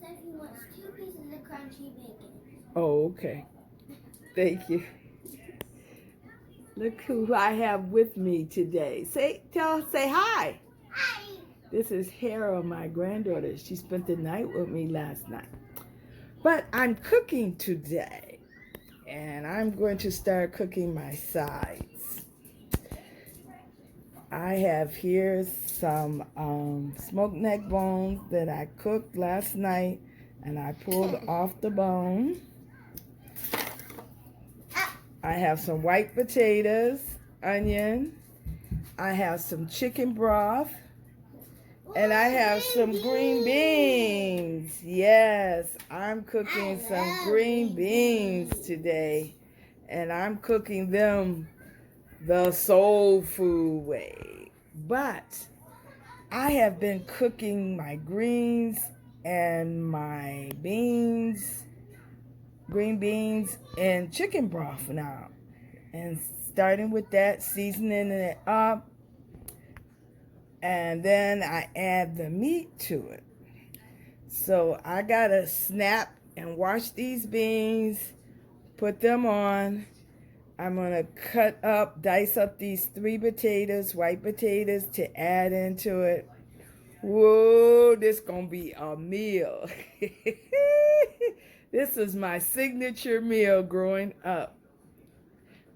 if he wants 2 pieces of crunchy bacon. Oh, okay. Thank you. Look who I have with me today. Say hi. Hi. This is Hera, my granddaughter. She spent the night with me last night. But I'm cooking today, and I'm going to start cooking my sides. I have here some smoked neck bones that I cooked last night, and I pulled off the bone. I have some white potatoes, onion. I have some chicken broth. And I have some green beans. Yes, I'm cooking some green beans today. And I'm cooking them the soul food way. But I have been cooking my greens and my beans, green beans, and chicken broth now. And starting with that, seasoning it up, and then I add the meat to it. So I gotta snap and wash these beans, put them on. I'm gonna dice up these 3 potatoes, white potatoes, to add into it. Whoa, this gonna be a meal. This is my signature meal growing up.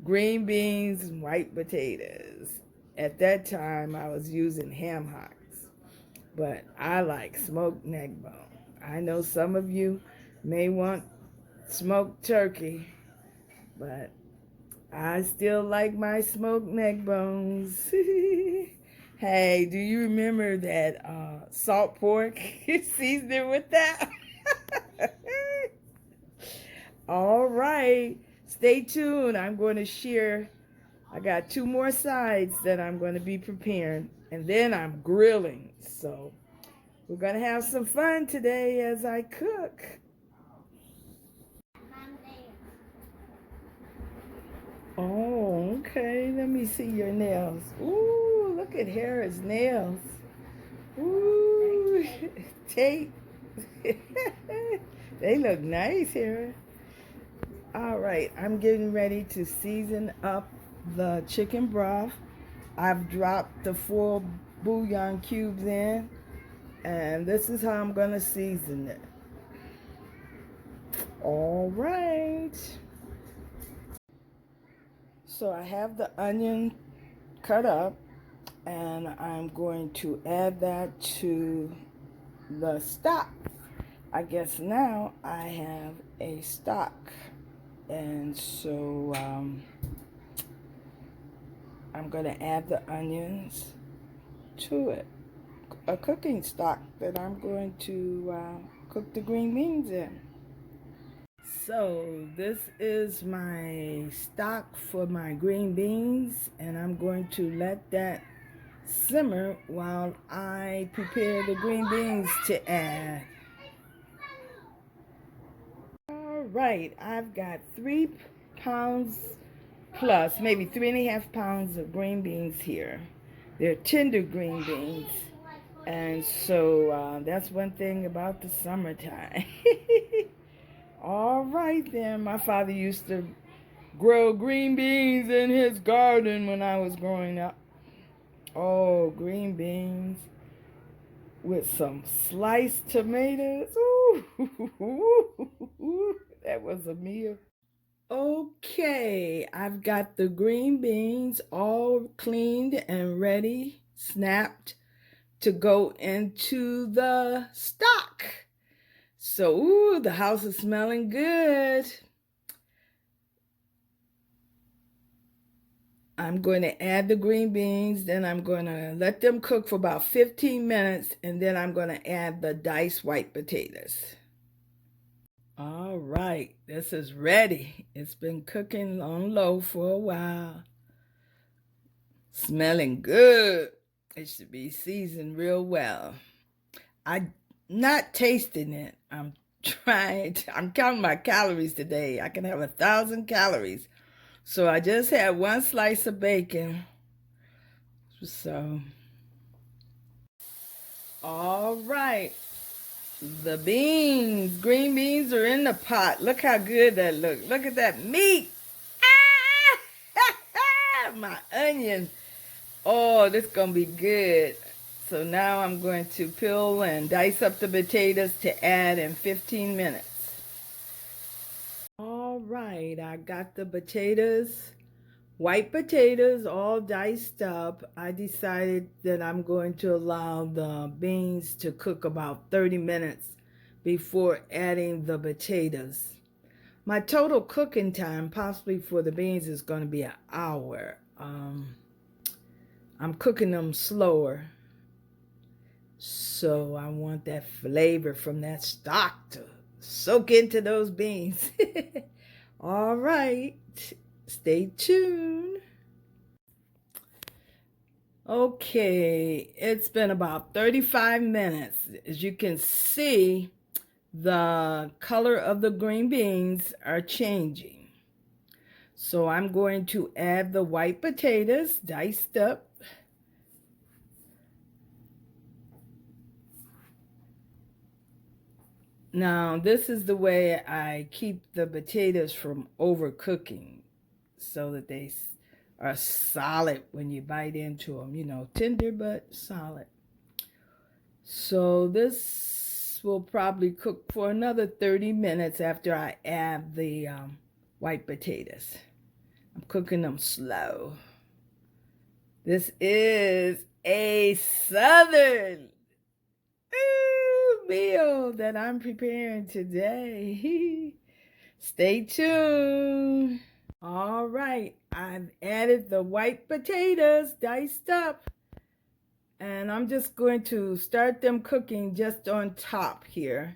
Green beans and white potatoes. At that time, I was using ham hocks, but I like smoked neck bone. I know some of you may want smoked turkey, but I still like my smoked neck bones. Hey, do you remember that salt pork seasoning with that? All right, stay tuned. I'm going to share. I got 2 more sides that I'm going to be preparing, and then I'm grilling. So we're going to have some fun today as I cook. Oh, okay. Let me see your nails. Ooh, look at Hera's nails. Ooh, tape. They look nice, Hera. All right, I'm getting ready to season up the chicken broth. I've dropped the 4 bouillon cubes in, and this is how I'm going to season it. All right. So I have the onion cut up, and I'm going to add that to the stock. I guess now I have a stock, and so I'm going to add the onions to it. A cooking stock that I'm going to cook the green beans in. So this is my stock for my green beans, and I'm going to let that simmer while I prepare the green beans to add. All right, I've got 3 pounds plus, maybe 3.5 pounds of green beans here. They're tender green beans. And so that's one thing about the summertime. All right then, my father used to grow green beans in his garden when I was growing up. Oh, green beans with some sliced tomatoes. Ooh, that was a meal. Okay, I've got the green beans all cleaned and ready, snapped to go into the stock. So, ooh, the house is smelling good. I'm going to add the green beans, then I'm going to let them cook for about 15 minutes, and then I'm going to add the diced white potatoes. All right, this is ready. It's been cooking on low for a while. Smelling good. It should be seasoned real well. I'm not tasting it. I'm counting my calories today. I can have 1,000 calories. So I just had 1 slice of bacon. So, all right. the beans. Green beans are in the pot. Look how good that looks. Look at that meat. Ah! My onion. Oh, this is going to be good. So now I'm going to peel and dice up the potatoes to add in 15 minutes. All right, I got the potatoes, white potatoes, all diced up. I decided that I'm going to allow the beans to cook about 30 minutes before adding the potatoes. My total cooking time, possibly for the beans, is going to be an hour. I'm cooking them slower, so I want that flavor from that stock to soak into those beans. All right, stay tuned. Okay, it's been about 35 minutes. As you can see, the color of the green beans are changing. So I'm going to add the white potatoes diced up. Now, this is the way I keep the potatoes from overcooking so that they are solid when you bite into them. You know, tender but solid. So this will probably cook for another 30 minutes after I add the white potatoes. I'm cooking them slow. This is a southern meal that I'm preparing today. Stay tuned. All right, I've added the white potatoes diced up, and I'm just going to start them cooking just on top here,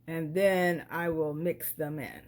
and then I will mix them in.